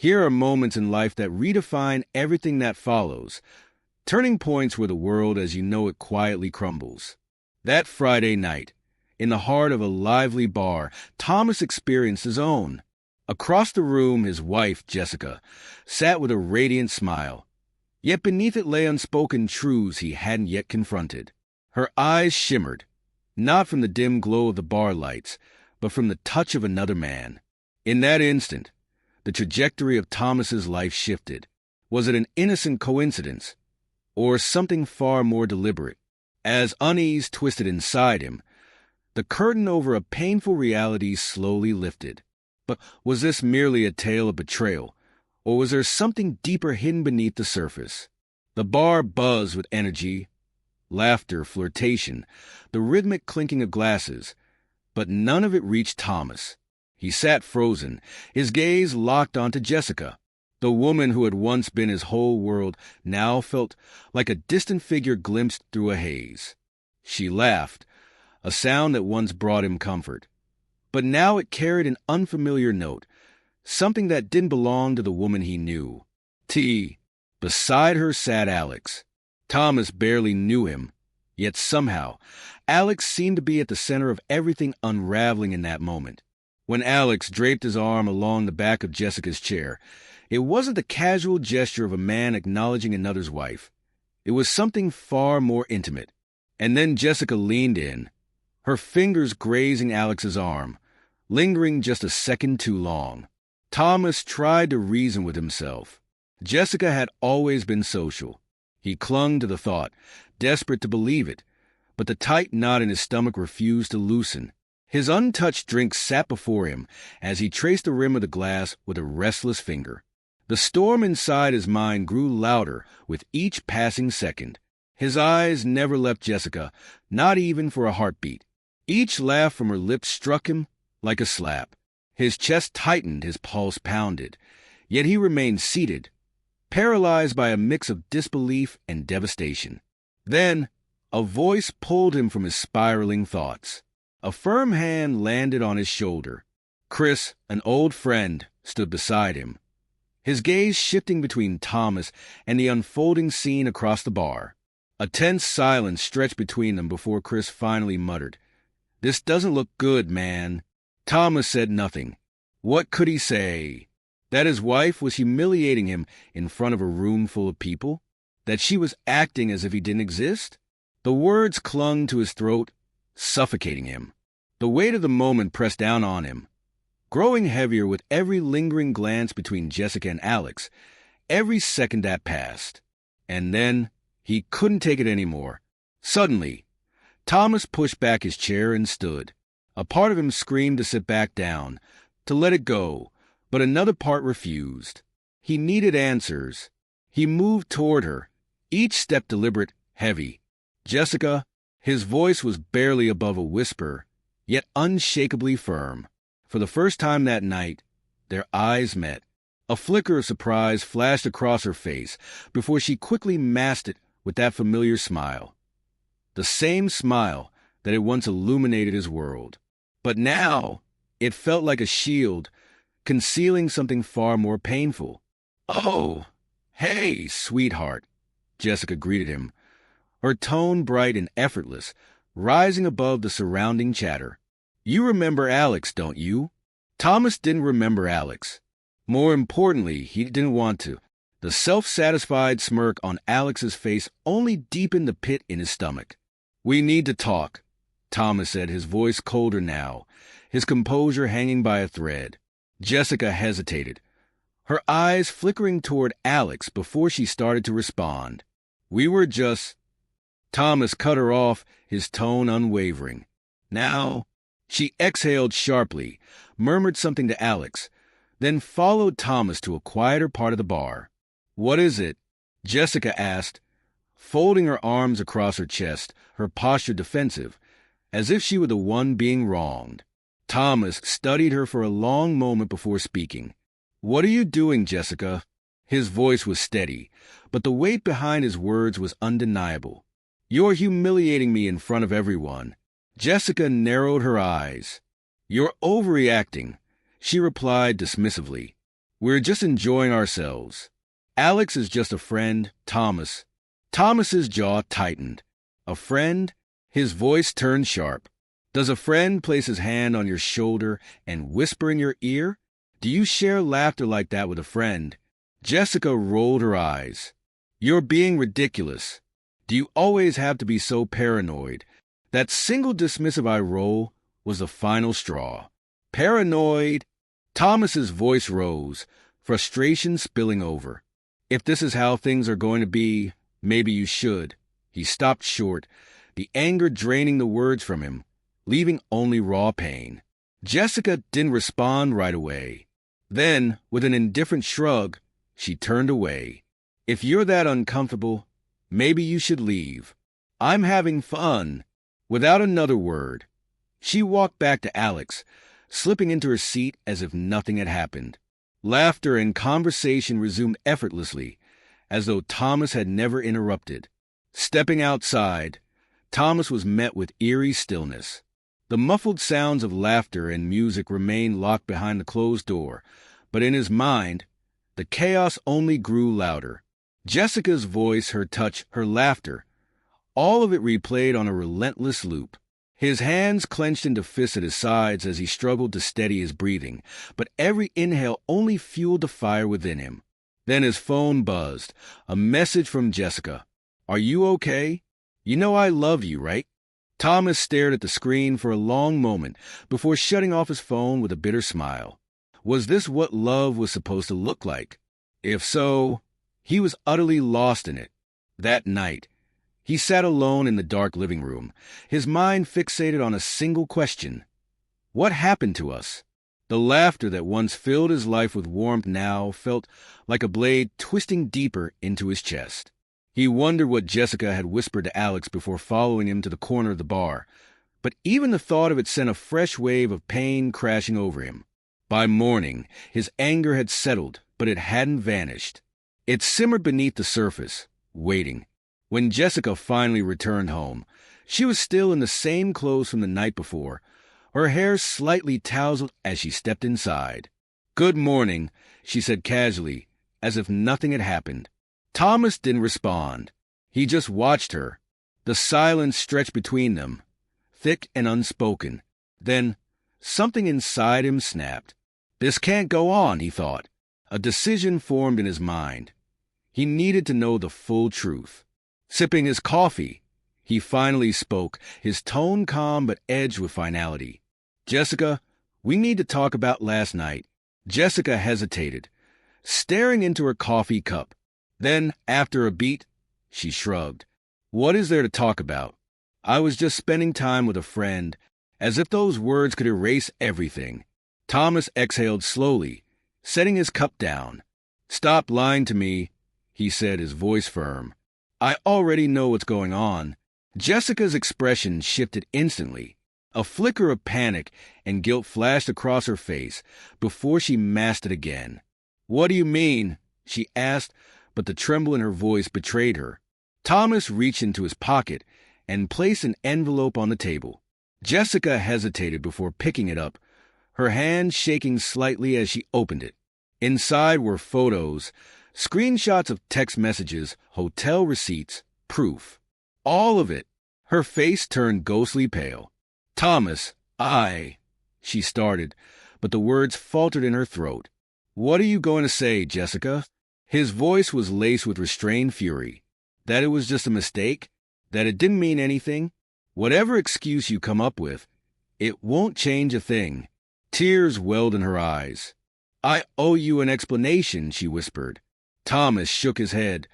Here are moments in life that redefine everything that follows, turning points where the world as you know it quietly crumbles. That Friday night, in the heart of a lively bar, Thomas experienced his own. Across the room, his wife, Jessica, sat with a radiant smile. Yet beneath it lay unspoken truths he hadn't yet confronted. Her eyes shimmered, not from the dim glow of the bar lights, but from the touch of another man. In that instant, the trajectory of Thomas's life shifted. Was it an innocent coincidence, or something far more deliberate? As unease twisted inside him, the curtain over a painful reality slowly lifted. But was this merely a tale of betrayal, or was there something deeper hidden beneath the surface? The bar buzzed with energy, laughter, flirtation, the rhythmic clinking of glasses, but none of it reached Thomas. He sat frozen, his gaze locked onto Jessica. The woman who had once been his whole world now felt like a distant figure glimpsed through a haze. She laughed, a sound that once brought him comfort. But now it carried an unfamiliar note, something that didn't belong to the woman he knew. Beside her sat Alex. Thomas barely knew him, yet somehow, Alex seemed to be at the center of everything unraveling in that moment. When Alex draped his arm along the back of Jessica's chair, it wasn't the casual gesture of a man acknowledging another's wife. It was something far more intimate. And then Jessica leaned in, her fingers grazing Alex's arm, lingering just a second too long. Thomas tried to reason with himself. Jessica had always been social. He clung to the thought, desperate to believe it, but the tight knot in his stomach refused to loosen. His untouched drink sat before him as he traced the rim of the glass with a restless finger. The storm inside his mind grew louder with each passing second. His eyes never left Jessica, not even for a heartbeat. Each laugh from her lips struck him like a slap. His chest tightened, his pulse pounded. Yet he remained seated, paralyzed by a mix of disbelief and devastation. Then, a voice pulled him from his spiraling thoughts. A firm hand landed on his shoulder. Chris, an old friend, stood beside him, his gaze shifting between Thomas and the unfolding scene across the bar. A tense silence stretched between them before Chris finally muttered, "This doesn't look good, man." Thomas said nothing. What could he say? That his wife was humiliating him in front of a room full of people? That she was acting as if he didn't exist? The words clung to his throat, suffocating him. The weight of the moment pressed down on him, growing heavier with every lingering glance between Jessica and Alex, every second that passed. And then he couldn't take it anymore. Suddenly, Thomas pushed back his chair and stood. A part of him screamed to sit back down, to let it go, but another part refused. He needed answers. He moved toward her, each step deliberate, heavy. "Jessica," his voice was barely above a whisper, yet unshakably firm. For the first time that night, their eyes met. A flicker of surprise flashed across her face before she quickly masked it with that familiar smile. The same smile that had once illuminated his world. But now, it felt like a shield, concealing something far more painful. "Oh, hey, sweetheart," Jessica greeted him, her tone bright and effortless, rising above the surrounding chatter. "You remember Alex, don't you?" Thomas didn't remember Alex. More importantly, he didn't want to. The self-satisfied smirk on Alex's face only deepened the pit in his stomach. "We need to talk," Thomas said, his voice colder now, his composure hanging by a thread. Jessica hesitated, her eyes flickering toward Alex before she started to respond. "We were just—" Thomas cut her off, his tone unwavering. "Now—" She exhaled sharply, murmured something to Alex, then followed Thomas to a quieter part of the bar. "What is it?" Jessica asked, folding her arms across her chest, her posture defensive, as if she were the one being wronged. Thomas studied her for a long moment before speaking. "What are you doing, Jessica?" His voice was steady, but the weight behind his words was undeniable. "You're humiliating me in front of everyone." Jessica narrowed her eyes. "You're overreacting," she replied dismissively. We're just enjoying ourselves. Alex is just a friend, Thomas. Thomas's jaw tightened. A friend? His voice turned sharp. Does a friend place his hand on your shoulder and whisper in your ear? Do you share laughter like that with a friend? Jessica rolled her eyes. You're being ridiculous. Do you always have to be so paranoid? That single dismissive eye roll was the final straw. Paranoid? Thomas's voice rose, frustration spilling over. If this is how things are going to be, maybe you should. He stopped short, the anger draining the words from him, leaving only raw pain. Jessica didn't respond right away. Then, with an indifferent shrug, she turned away. If you're that uncomfortable, maybe you should leave. I'm having fun. Without another word, she walked back to Alex, slipping into her seat as if nothing had happened. Laughter and conversation resumed effortlessly, as though Thomas had never interrupted. Stepping outside, Thomas was met with eerie stillness. The muffled sounds of laughter and music remained locked behind the closed door, but in his mind, the chaos only grew louder. Jessica's voice, her touch, her laughter, all of it replayed on a relentless loop. His hands clenched into fists at his sides as he struggled to steady his breathing, but every inhale only fueled the fire within him. Then his phone buzzed, a message from Jessica. Are you okay? You know I love you, right? Thomas stared at the screen for a long moment before shutting off his phone with a bitter smile. Was this what love was supposed to look like? If so, he was utterly lost in it. That night, he sat alone in the dark living room, his mind fixated on a single question. What happened to us? The laughter that once filled his life with warmth now felt like a blade twisting deeper into his chest. He wondered what Jessica had whispered to Alex before following him to the corner of the bar, but even the thought of it sent a fresh wave of pain crashing over him. By morning, his anger had settled, but it hadn't vanished. It simmered beneath the surface, waiting. When Jessica finally returned home, she was still in the same clothes from the night before, her hair slightly tousled as she stepped inside. "Good morning," she said casually, as if nothing had happened. Thomas didn't respond. He just watched her. The silence stretched between them, thick and unspoken. Then, something inside him snapped. This can't go on, he thought. A decision formed in his mind. He needed to know the full truth. Sipping his coffee, he finally spoke, his tone calm but edged with finality. "Jessica, we need to talk about last night." Jessica hesitated, staring into her coffee cup. Then, after a beat, she shrugged. "What is there to talk about? I was just spending time with a friend," as if those words could erase everything. Thomas exhaled slowly, setting his cup down. "Stop lying to me," he said, his voice firm. "I already know what's going on." Jessica's expression shifted instantly. A flicker of panic and guilt flashed across her face before she masked it again. "What do you mean?" she asked, but the tremble in her voice betrayed her. Thomas reached into his pocket and placed an envelope on the table. Jessica hesitated before picking it up, her hand shaking slightly as she opened it. Inside were photos, screenshots of text messages, hotel receipts, proof. All of it. Her face turned ghostly pale. "Thomas, she started, but the words faltered in her throat. "What are you going to say, Jessica?" His voice was laced with restrained fury. That it was just a mistake? That it didn't mean anything? Whatever excuse you come up with, it won't change a thing. Tears welled in her eyes. "I owe you an explanation," she whispered. Thomas shook his head,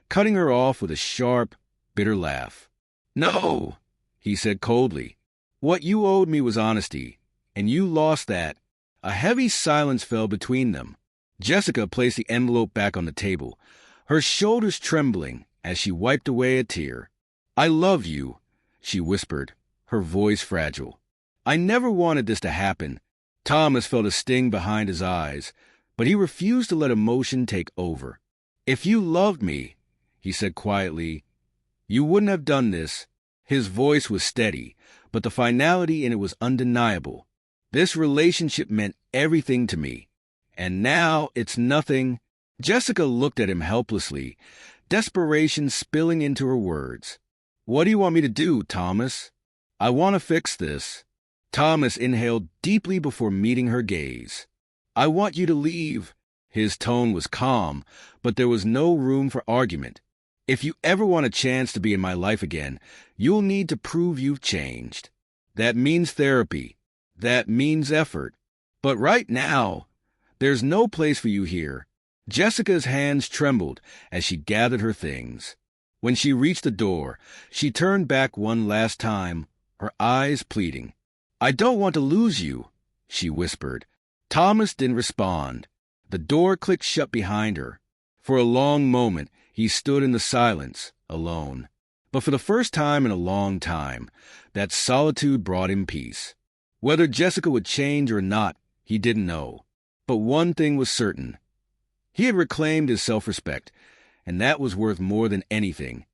cutting her off with a sharp, bitter laugh. "No," he said coldly. "What you owed me was honesty, and you lost that." A heavy silence fell between them. Jessica placed the envelope back on the table, her shoulders trembling as she wiped away a tear. "I love you," she whispered, her voice fragile. "I never wanted this to happen." Thomas felt a sting behind his eyes, but he refused to let emotion take over. "If you loved me," he said quietly, "you wouldn't have done this." His voice was steady, but the finality in it was undeniable. "This relationship meant everything to me. And now it's nothing. Jessica looked at him helplessly, desperation spilling into her words. What do you want me to do, Thomas? I want to fix this. Thomas inhaled deeply before meeting her gaze. I want you to leave. His tone was calm, but there was no room for argument. If you ever want a chance to be in my life again, you'll need to prove you've changed. That means therapy. That means effort. But right now, there's no place for you here. Jessica's hands trembled as she gathered her things. When she reached the door, she turned back one last time, her eyes pleading. I don't want to lose you, she whispered. Thomas didn't respond. The door clicked shut behind her. For a long moment, he stood in the silence, alone. But for the first time in a long time, that solitude brought him peace. Whether Jessica would change or not, he didn't know. But one thing was certain. He had reclaimed his self-respect, and that was worth more than anything.